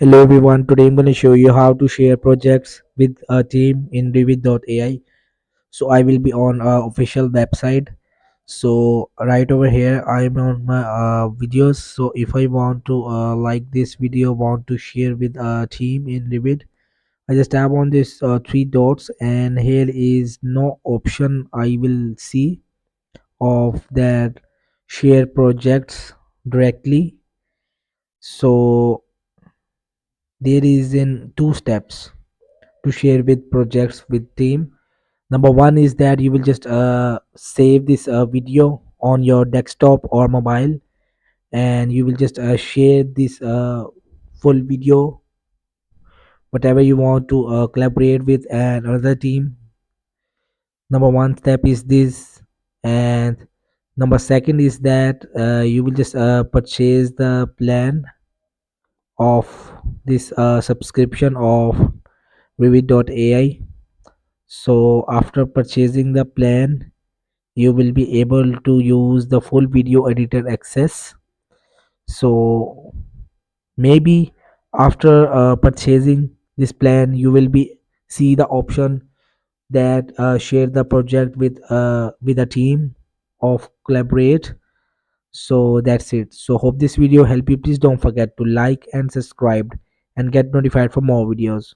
Hello everyone, today I'm going to show you how to share projects with a team in Revid.ai. So I will be on our official website. So right over here I'm on my videos. So if I want to like this video, want to share with a team in Revid, I just tap on this three dots and here is no option I will see of that share projects directly. So there is in two steps to share with projects with team. Number one is that you will just save this video on your desktop or mobile, and you will just share this full video whatever you want to collaborate with another team. Number one step is this, and number second is that you will just purchase the plan of this subscription of Revid.ai. So after purchasing the plan, you will be able to use the full video editor access. So maybe after purchasing this plan, you will be see the option that share the project with a team of collaborate. So that's it. So hope this video help you. Please don't forget to like and subscribe and get notified for more videos.